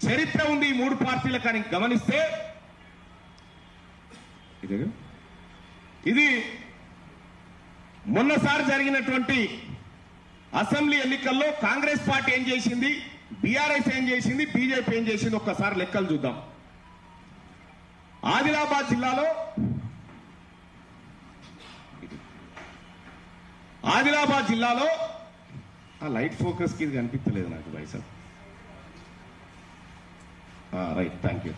చరిత్ర ఉంది ఈ మూడు పార్టీల. కానీ గమనిస్తే ఇది మొన్నసారి జరిగినటువంటి అసెంబ్లీ ఎన్నికల్లో కాంగ్రెస్ పార్టీ ఏం చేసింది, బీఆర్ఎస్ ఏం చేసింది, బీజేపీ ఏం చేసింది ఒక్కసారి లెక్కలు చూద్దాం. ఆదిలాబాద్ జిల్లాలో ఆ లైట్ ఫోకస్ కి ఇది కనిపించలేదు నాకు వైసా. Right, thank you.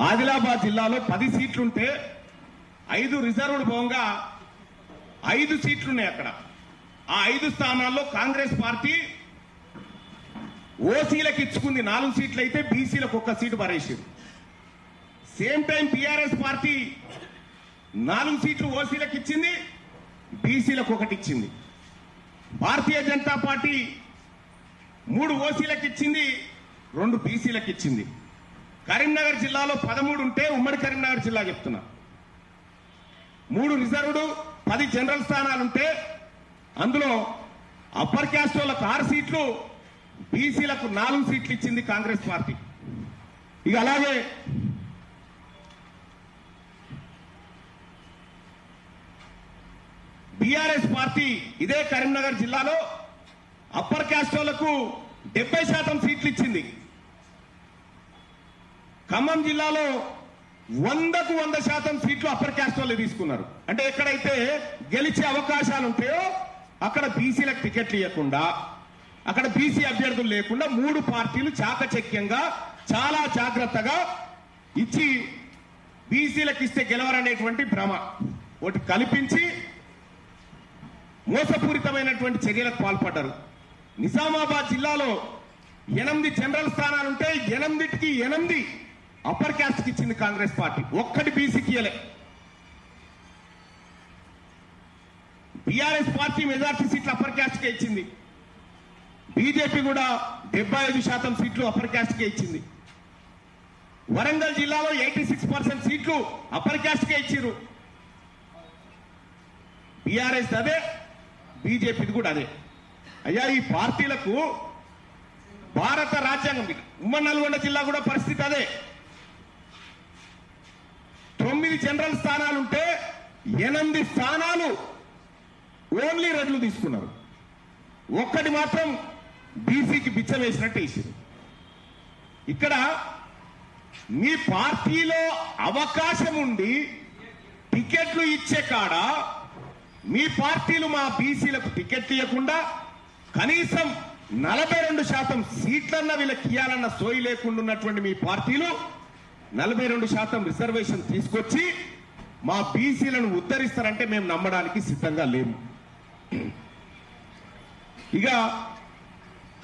ఆదిలాబాద్ జిల్లాలో 10 సీట్లుంటే 5 రిజర్వ్డ్ పోగా 5 సీట్లున్నాయి అక్కడ. ఆ 5 స్థానాల్లో కాంగ్రెస్ పార్టీ ఓసీలకు ఇచ్చుకుంది 4 సీట్లు, అయితే బీసీలకు 1 సీటు పరేసింది. సేమ్ టైం టీఆర్ఎస్ పార్టీ 4 సీట్లు ఓసీలకు ఇచ్చింది, బీసీలకు 1 ఇచ్చింది. భారతీయ జనతా పార్టీ 3 ఓసీలకు ఇచ్చింది, 2 బీసీలకు ఇచ్చింది. కరీంనగర్ జిల్లాలో 13 ఉంటే ఉమ్మడి కరీంనగర్ జిల్లా చెప్తున్నా 3 రిజర్వ్డ్ 10 జనరల్ స్థానాలుంటే అందులో అప్పర్ క్యాస్ట్ వాళ్ళకు 6 సీట్లు, బీసీలకు 4 సీట్లు ఇచ్చింది కాంగ్రెస్ పార్టీ. ఇక అలాగే బీఆర్ఎస్ పార్టీ ఇదే కరీంనగర్ జిల్లాలో అప్పర్ క్యాస్ట్ వాళ్ళకు 70% సీట్లు ఇచ్చింది. ఖమ్మం జిల్లాలో 100కు 100% సీట్లు అప్పర్ క్యాస్ట్ వాళ్ళు తీసుకున్నారు. అంటే ఎక్కడైతే గెలిచే అవకాశాలు ఉంటాయో అక్కడ బీసీలకు టికెట్లు ఇవ్వకుండా, అక్కడ బీసీ అభ్యర్థులు లేకుండా 3 పార్టీలు చాకచక్యంగా చాలా జాగ్రత్తగా ఇచ్చి బీసీలకు ఇస్తే గెలవరనేటువంటి భ్రమ ఒకటి కల్పించి మోసపూరితమైనటువంటి చర్యలకు పాల్పడ్డారు. నిజామాబాద్ జిల్లాలో 8 జనరల్ స్థానాలుంటే 8కి 8 అప్పర్ క్యాస్ట్ కి ఇచ్చింది కాంగ్రెస్ పార్టీ, 1 బీసీకి ఇవ్వలే. బీఆర్ఎస్ పార్టీ మెజార్టీ సీట్లు అప్పర్ క్యాస్ట్ కే ఇచ్చింది. బీజేపీ కూడా 75% సీట్లు అప్పర్ క్యాస్ట్ కే ఇచ్చింది. వరంగల్ జిల్లాలో 86% సీట్లు అప్పర్ క్యాస్ట్ కే ఇచ్చారు. బీఆర్ఎస్ అదే, బీజేపీది కూడా అదే. అయ్యా ఈ పార్టీలకు భారత రాజ్యాంగం, ఉమ్మడి నల్గొండ జిల్లా కూడా పరిస్థితి అదే. 9 జనరల్ స్థానాలుంటే 8 స్థానాలు ఓన్లీ రెడ్లు తీసుకున్నారు, 1 మాత్రం బీసీకి బిచ్చం వేసినట్టు వేసారు. ఇక్కడ మీ పార్టీలో అవకాశం ఉండి టికెట్లు ఇచ్చే కాడ మీ పార్టీలు మా బీసీలకు టికెట్లు ఇవ్వకుండా కనీసం 42% సీట్లన్న వీళ్ళకి ఇవ్వాలన్న సోయి లేకుండా ఉన్నటువంటి మీ పార్టీలు 42% రిజర్వేషన్ తీసుకొచ్చి మా బీసీలను ఉద్ధరిస్తారంటే మేము నమ్మడానికి సిద్ధంగా లేము. ఇక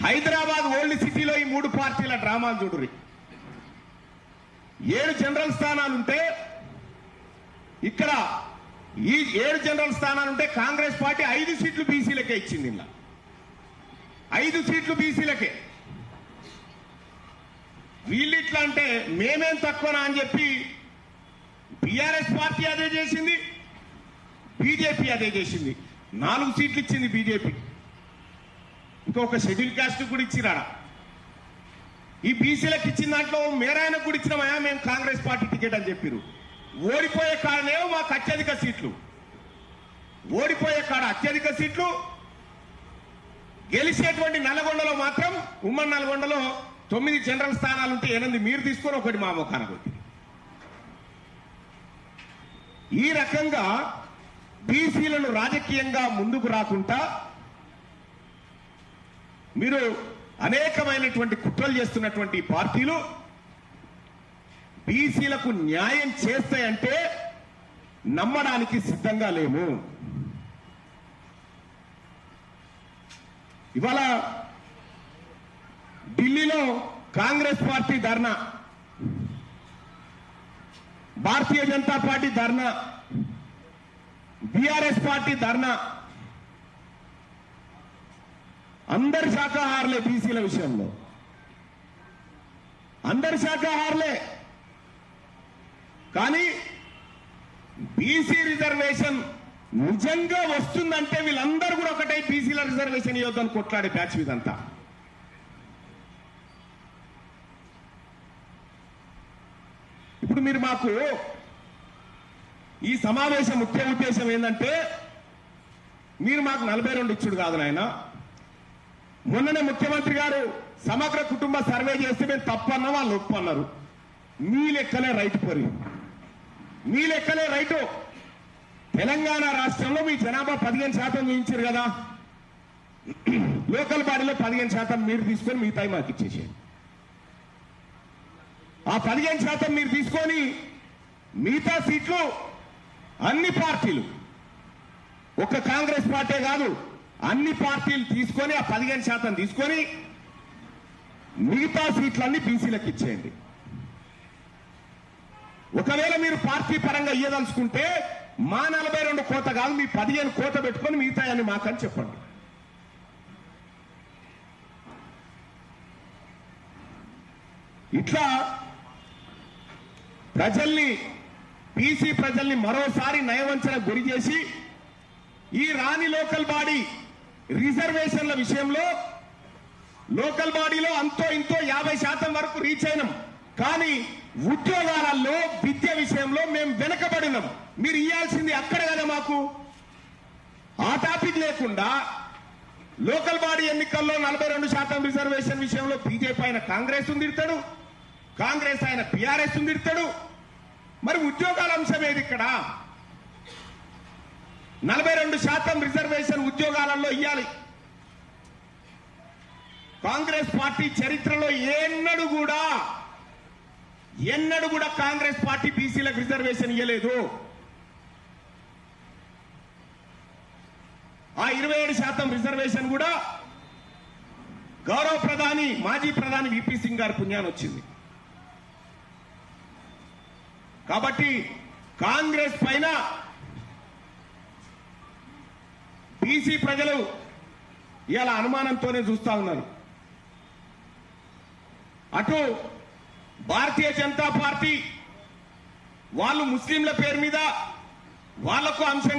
హైదరాబాద్ ఓల్డ్ సిటీలో ఈ 3 పార్టీల డ్రామాలు చూడుర్రి. 7 జనరల్ స్థానాలుంటే ఇక్కడ ఈ 7 జనరల్ స్థానాలుంటే కాంగ్రెస్ పార్టీ 5 సీట్లు బీసీలకే ఇచ్చింది. ఇలా 5 సీట్లు బీసీలకే. వీళ్ళిట్లా అంటే మేమేం తక్కువనా అని చెప్పి బీఆర్ఎస్ పార్టీ అదే చేసింది, బీజేపీ అదే చేసింది. 4 సీట్లు ఇచ్చింది బీజేపీ, ఇంకొక షెడ్యూల్ క్యాస్ట్ కూడా ఇచ్చిరాడా. ఈ బీసీలకు ఇచ్చిన దాంట్లో మేరాయనకు కూడా ఇచ్చినామయా మేము కాంగ్రెస్ పార్టీ టికెట్ అని చెప్పారు. ఓడిపోయే కాడనేమో మాకు అత్యధిక సీట్లు, ఓడిపోయే కాడ అత్యధిక సీట్లు, గెలిచేటువంటి నల్గొండలో మాత్రం ఉమ్మడి నల్గొండలో 9 జనరల్ స్థానాలుంటే 8 మీరు తీసుకొని 1 మా ముఖాన కొట్టి. ఈ రకంగా బీసీలను రాజకీయంగా ముందుకు రాకుండా మీరు అనేకమైనటువంటి కుట్రలు చేస్తున్నటువంటి పార్టీలు బీసీలకు న్యాయం చేస్తాయంటే నమ్మడానికి సిద్ధంగా లేము. ఇవాళ ఢిల్లీలో కాంగ్రెస్ పార్టీ ధర్నా, భారతీయ జనతా పార్టీ ధర్నా, బీఆర్ఎస్ పార్టీ ధర్నా. అందరి శాఖాహారులే బీసీల విషయంలో, అందరి శాఖాహారులే. కానీ బీసీ రిజర్వేషన్ నిజంగా వస్తుందంటే వీళ్ళందరూ కూడా ఒకటే బీసీల రిజర్వేషన్ ఇవ్వద్దని కొట్లాడే బ్యాచ్ ఇదంతా. ఇప్పుడు మీరు మాకు ఈ సమావేశం ముఖ్య ఉద్దేశం ఏంటంటే మీరు మాకు 42 ఇచ్చుడు కాదు నాయన. మొన్ననే ముఖ్యమంత్రి గారు సమగ్ర కుటుంబ సర్వే చేస్తే మేము తప్పన్నా వాళ్ళు ఒప్పు అన్నారు. మీ లెక్కలే రైతు పరి, మీ లెక్కలే రైతు. తెలంగాణ రాష్ట్రంలో మీ జనాభా 15% చూపించారు కదా, లోకల్ బాడీలో 15% మీరు తీసుకొని మిగతా మాకు ఇచ్చేసేయండి. ఆ 15% మీరు తీసుకొని మిగతా సీట్లు అన్ని పార్టీలు, ఒక్క కాంగ్రెస్ పార్టీ కాదు, అన్ని పార్టీలు తీసుకొని ఆ 15% తీసుకొని మిగతా సీట్లన్నీ బీసీలకు ఇచ్చేయండి. ఒకవేళ మీరు పార్టీ పరంగా ఇయ్యదలుచుకుంటే మా 42 కోత కాదు, మీ 15 కోత పెట్టుకొని మిగతా అని మాకని చెప్పండి. ఇట్లా ప్రజల్ని, బీసీ ప్రజల్ని మరోసారి నయవంచన గురి చేసి ఈ రాని లోకల్ బాడీ రిజర్వేషన్ల విషయంలో లోకల్ బాడీలో అంతో ఇంతో 50% వరకు రీచ్ అయినాం. కానీ ఉద్యోగాలలో విద్య విషయంలో మేము వెనకబడినాం. మీరు ఇవ్వాల్సింది అక్కడ కదా మాకు. ఆ టాపిక్ లేకుండా లోకల్ బాడీ ఎన్నికల్లో 42% రిజర్వేషన్ విషయంలో బీజేపీ ఆయన కాంగ్రెస్ తిడతాడు, కాంగ్రెస్ ఆయన బీఆర్ఎస్ తిడతాడు. మరి ఉద్యోగాల అంశం ఏది ఇక్కడ? 42% రిజర్వేషన్ ఉద్యోగాలలో ఇవ్వాలి. కాంగ్రెస్ పార్టీ చరిత్రలో ఎన్నడూ కూడా కాంగ్రెస్ పార్టీ బీసీలకు రిజర్వేషన్ ఇవ్వలేదు. ఆ 27% రిజర్వేషన్ కూడా గౌరవ ప్రధాని, మాజీ ప్రధాని విపి సింగ్ గారి పుణ్యాన్ని వచ్చింది. కాబట్టి కాంగ్రెస్ పైన బీసీ ప్రజలు ఇలా అనుమానంతోనే చూస్తా ఉన్నారు. అటు భారతీయ జనతా పార్టీ వాళ్ళు ముస్లింల పేరు మీద వాళ్లకు అంశం